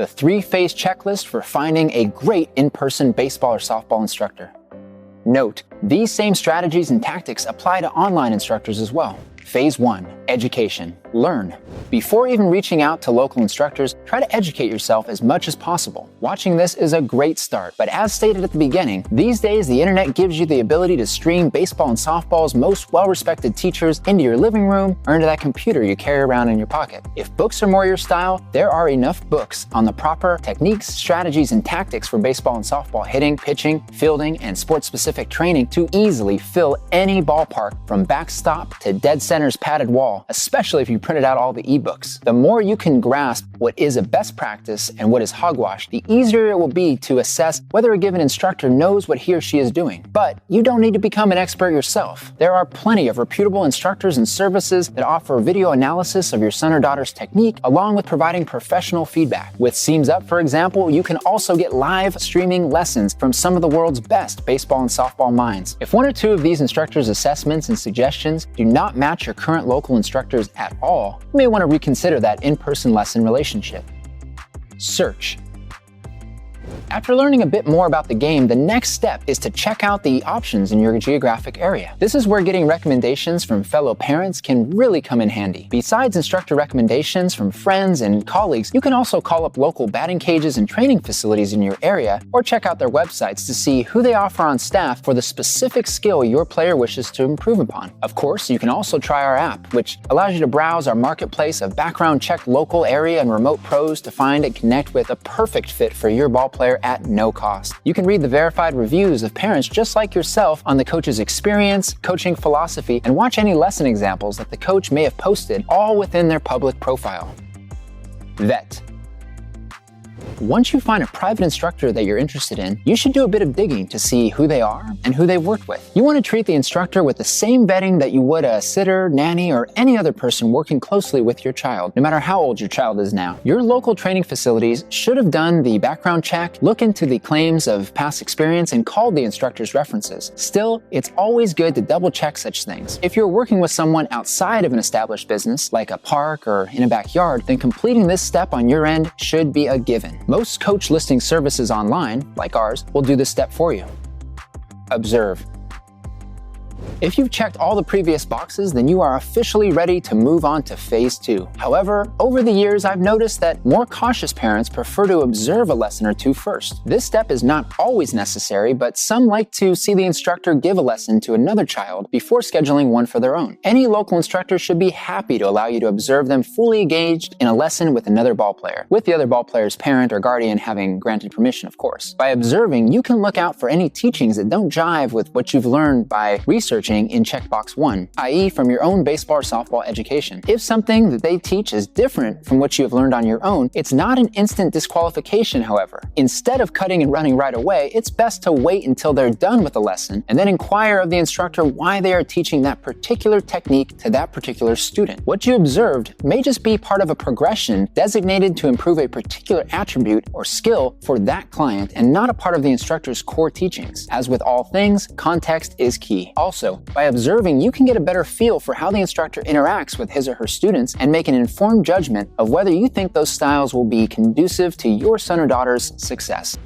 the 3-phase checklist for finding a great in-person baseball or softball instructor. Note, these same strategies and tactics apply to online instructors as well. Phase 1, education. Learn. Before even reaching out to local instructors, try to educate yourself as much as possible. Watching this is a great start, but as stated at the beginning, these days the internet gives you the ability to stream baseball and softball's most well-respected teachers into your living room or into that computer you carry around in your pocket. If books are more your style, there are enough books on the proper techniques, strategies, and tactics for baseball and softball hitting, pitching, fielding, and sports-specific training to easily fill any ballpark from backstop to dead center's padded wall, especially if you printed out all the ebooks. The more you can grasp what is a best practice and what is hogwash, the easier it will be to assess whether a given instructor knows what he or she is doing. But you don't need to become an expert yourself. There are plenty of reputable instructors and services that offer video analysis of your son or daughter's technique, along with providing professional feedback. With SeamsUp, for example, you can also get live streaming lessons from some of the world's best baseball and softball minds. If one or two of these instructors' assessments and suggestions do not match your current local instructors at all, you may want to reconsider that in-person lesson relationship. Search. After learning a bit more about the game, the next step is to check out the options in your geographic area. This is where getting recommendations from fellow parents can really come in handy. Besides instructor recommendations from friends and colleagues, you can also call up local batting cages and training facilities in your area, or check out their websites to see who they offer on staff for the specific skill your player wishes to improve upon. Of course, you can also try our app, which allows you to browse our marketplace of background check local area and remote pros to find and connect with a perfect fit for your ball player at no cost. You can read the verified reviews of parents just like yourself on the coach's experience, coaching philosophy, and watch any lesson examples that the coach may have posted, all within their public profile. Vet. Once you find a private instructor that you're interested in, you should do a bit of digging to see who they are and who they've worked with. You want to treat the instructor with the same vetting that you would a sitter, nanny, or any other person working closely with your child, no matter how old your child is now. Your local training facilities should have done the background check, look into the claims of past experience, and called the instructor's references. Still, it's always good to double check such things. If you're working with someone outside of an established business, like a park or in a backyard, then completing this step on your end should be a given. Most coach listing services online, like ours, will do this step for you. Observe. If you've checked all the previous boxes, then you are officially ready to move on to phase 2. However, over the years, I've noticed that more cautious parents prefer to observe a lesson or two first. This step is not always necessary, but some like to see the instructor give a lesson to another child before scheduling one for their own. Any local instructor should be happy to allow you to observe them fully engaged in a lesson with another ball player, with the other ball player's parent or guardian having granted permission, of course. By observing, you can look out for any teachings that don't jive with what you've learned by researching in checkbox 1, i.e. from your own baseball or softball education. If something that they teach is different from what you have learned on your own, it's not an instant disqualification, however. Instead of cutting and running right away, it's best to wait until they're done with the lesson and then inquire of the instructor why they are teaching that particular technique to that particular student. What you observed may just be part of a progression designated to improve a particular attribute or skill for that client and not a part of the instructor's core teachings. As with all things, context is key. Also, by observing, you can get a better feel for how the instructor interacts with his or her students and make an informed judgment of whether you think those styles will be conducive to your son or daughter's success.